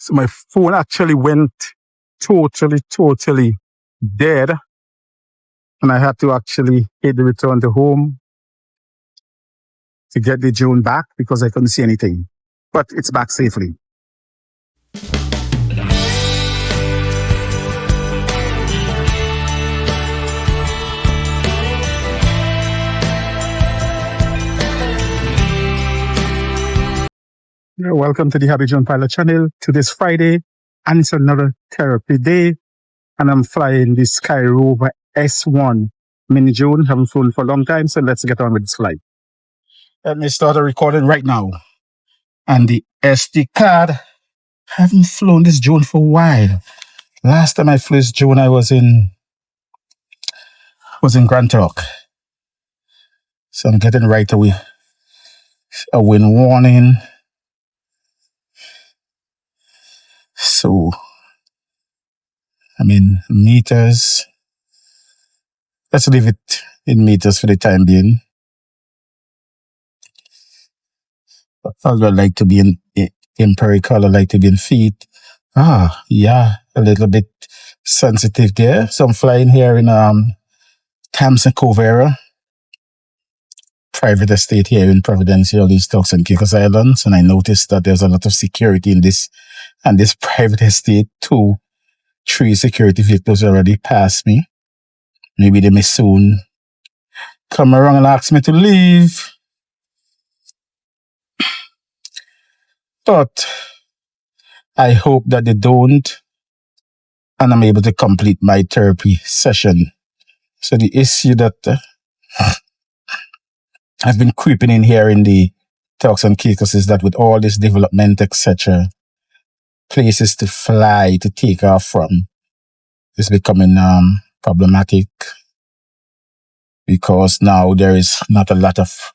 So my phone actually went totally dead. And I had to actually hit the return to home to get the drone back because I couldn't see anything. But it's back safely. Welcome to the Happy Drone Pilot channel. Today's Friday, and it's another therapy day. And I'm flying the Skyrover S1 mini drone. Haven't flown for a long time, so let's get on with this flight. Let me start a recording right now. And the SD card. Haven't flown this drone for a while. Last time I flew this drone, I was in Grand Turk. So I'm getting right away a wind warning. So I'm in meters. Let's leave it in meters for the time being. Although I like to be in empirical, I like to be in feet. Yeah, a little bit sensitive there. So I'm flying here in Thompson Cove area, private estate here in Providenciales, Thompson Cove Islands, and I noticed that there's a lot of security in this private estate. 2-3 security vehicles already passed me. Maybe they may soon come around and ask me to leave. But I hope that they don't, and I'm able to complete my therapy session. So the issue that has been creeping in here in the Turks and Caicos is that with all this development, etc., places to fly, to take off from, is becoming problematic, because now there is not a lot of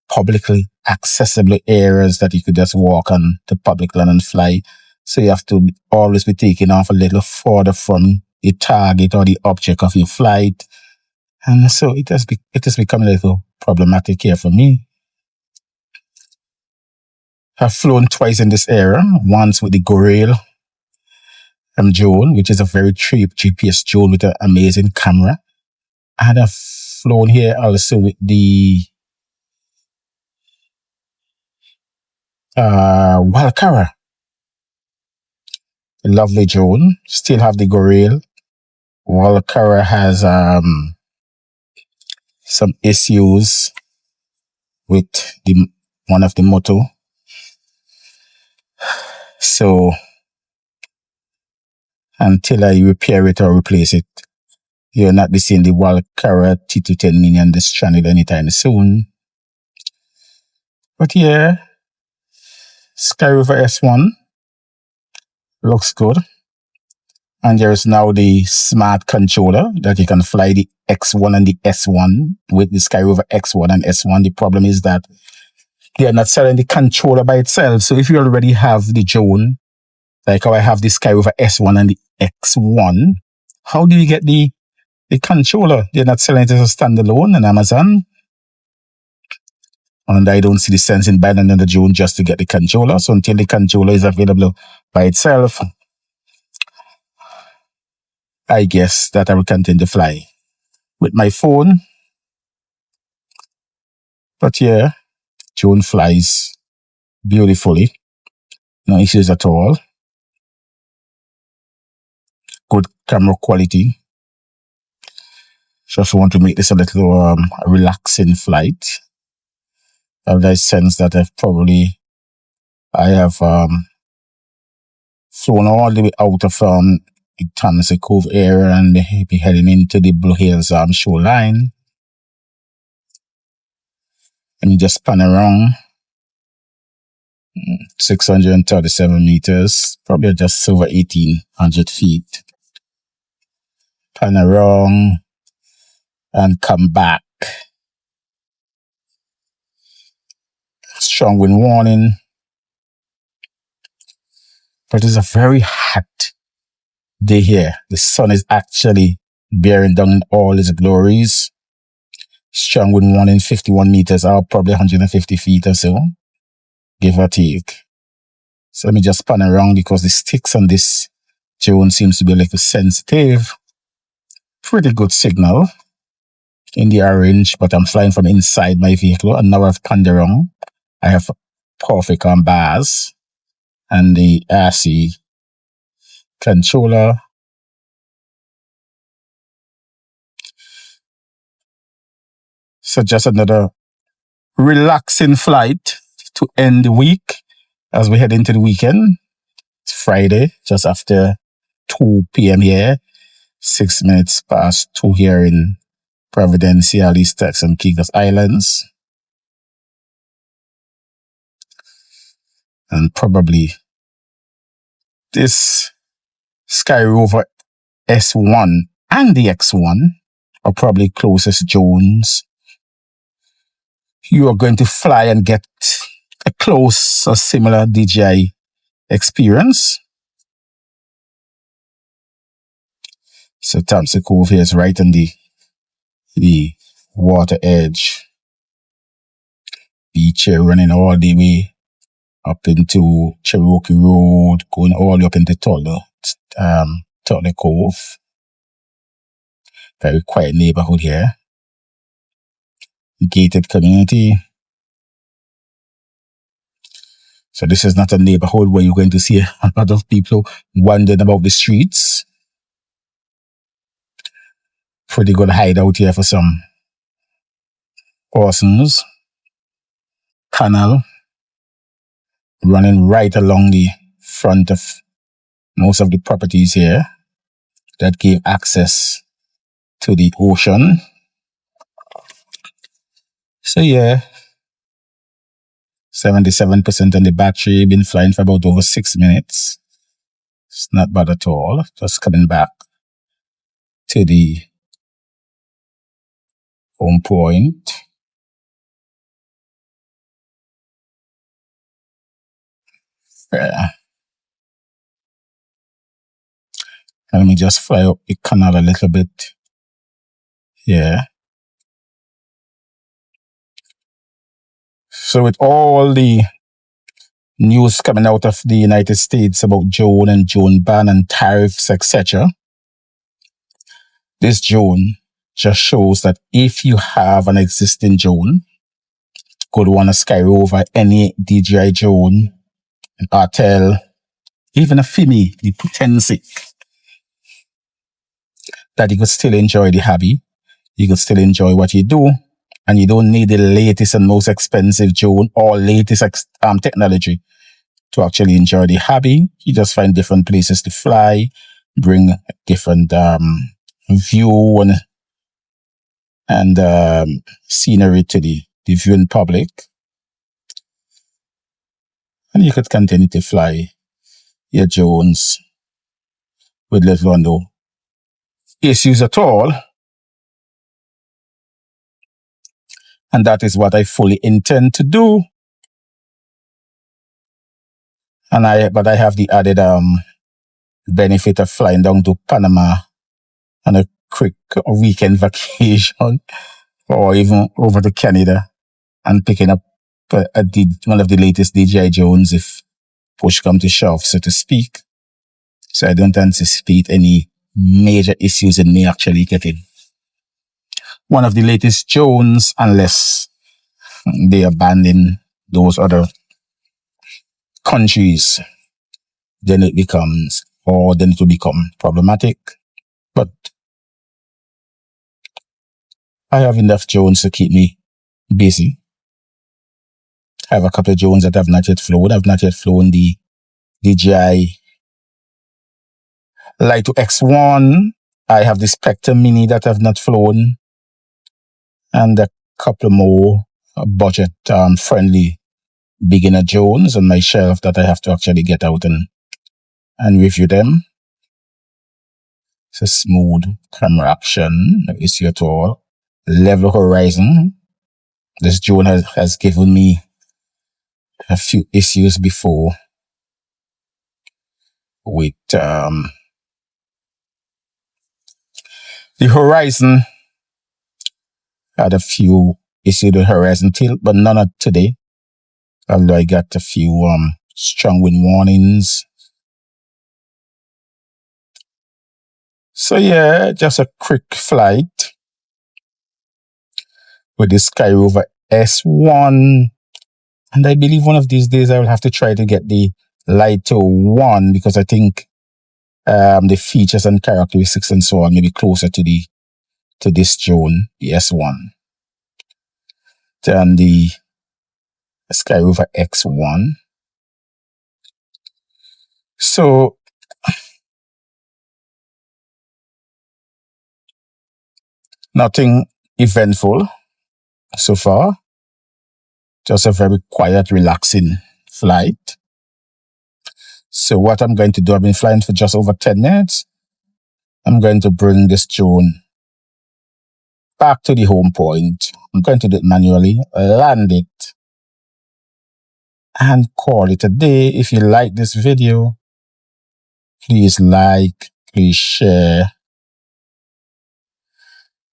publicly accessible areas that you could just walk on the public land and fly. So you have to always be taking off a little further from the target or the object of your flight. And so it has become a little problematic here for me. I've flown twice in this area, once with the Gorail drone, which is a very cheap GPS drone with an amazing camera. And I've flown here also with the Walkara, a lovely drone. Still have the Gorail. Walkara has some issues with one of the motor. So until I repair it or replace it, you're not be seeing the Walkara T210 mini on this channel anytime soon. But yeah, Skyrover S1 looks good. And there is now the smart controller that you can fly the X1 and the S1 with the Skyrover X1 and S1. The problem is that they are not selling the controller by itself. So if you already have the drone, like how I have the Skyrover S1 and the X1, how do you get the controller? They're not selling it as a standalone on Amazon. And I don't see the sense in buying another drone just to get the controller. So until the controller is available by itself, I guess that I will continue to fly with my phone. But yeah, drone flies beautifully. No issues at all. Good camera quality. Just want to make this a little relaxing flight. I sense that I have flown all the way out of the Thompson Cove area and be heading into the Blue Hills shoreline. And you just pan around 637 meters, probably just over 1,800 feet. Pan around and come back. Strong wind warning. But it's a very hot day here. The sun is actually bearing down in all its glories. Strong wind warning, 51 meters out, probably 150 feet or so, give or take. So let me just pan around because the sticks on this drone seems to be a little sensitive. Pretty good signal in the orange, but I'm flying from inside my vehicle. And now I've panned around. I have perfect bars and the RC controller. So just another relaxing flight to end the week as we head into the weekend. It's Friday, just after 2 p.m. here, 6 minutes past 2 here in Providenciales, Thompson Cove Islands. And probably this Skyrover S1 and the X1 are probably closest drones you are going to fly and get a close or similar DJI experience. So Thompson Cove here is right on the water edge. Beach here running all the way up into Cherokee Road, going all the way up into Thompson Cove. Very quiet neighborhood here. Gated community. So this is not a neighborhood where you're going to see a lot of people wandering about the streets. Pretty good hideout here for some persons. Canal running right along the front of most of the properties here that give access to the ocean. So yeah, 77% on the battery, been flying for about over 6 minutes. It's not bad at all. Just coming back to the home point. Yeah. And let me just fly up the canal a little bit. Yeah. So with all the news coming out of the United States about drone and drone ban and tariffs, etc., this drone just shows that if you have an existing drone, could want a Skyrover, any DJI drone, an RTL, even a Fimi, the Potency, that you could still enjoy the hobby, you could still enjoy what you do, and you don't need the latest and most expensive drone or latest technology to actually enjoy the hobby. You just find different places to fly, bring different view and scenery to the viewing public. And you could continue to fly your drones with little or no issues at all. And that is what I fully intend to do. But I have the added benefit of flying down to Panama on a quick weekend vacation, or even over to Canada and picking up one of the latest DJI drones if push come to shove, so to speak. So I don't anticipate any major issues in me actually getting one of the latest drones unless they abandon those other countries. Then it will become problematic. But I have enough drones to keep me busy. I have a couple of drones that I've not yet flown. I've not yet flown the DJI Light X1. I have the Spectre Mini that I've not flown. And a couple more budget friendly beginner drones on my shelf that I have to actually get out and review them. It's a smooth camera action, no issue at all. Level horizon. This drone has given me a few issues before with the horizon. Had a few issues with horizon tilt, but none of today. Although I got a few strong wind warnings. So yeah, just a quick flight with the Skyrover S1. And I believe one of these days I will have to try to get the lighter one, because I think the features and characteristics and so on may be closer to this drone, the S1, than the Skyrover X1. So nothing eventful so far. Just a very quiet, relaxing flight. So what I'm going to do, I've been flying for just over 10 minutes. I'm going to bring this drone back to the home point. I'm going to do it manually, land it, and call it a day. If you like this video, please like, please share.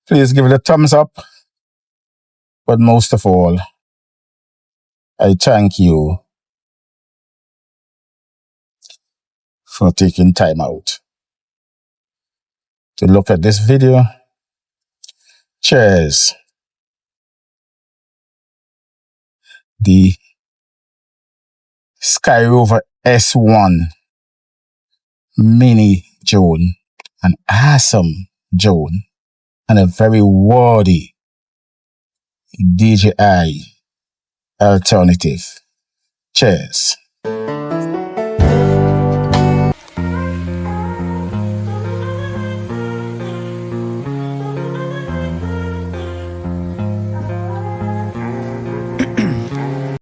Please give it a thumbs up. But most of all, I thank you for taking time out to look at this video. Cheers. The Skyrover S1 mini drone, an awesome drone, and a very worthy DJI alternative. Cheers.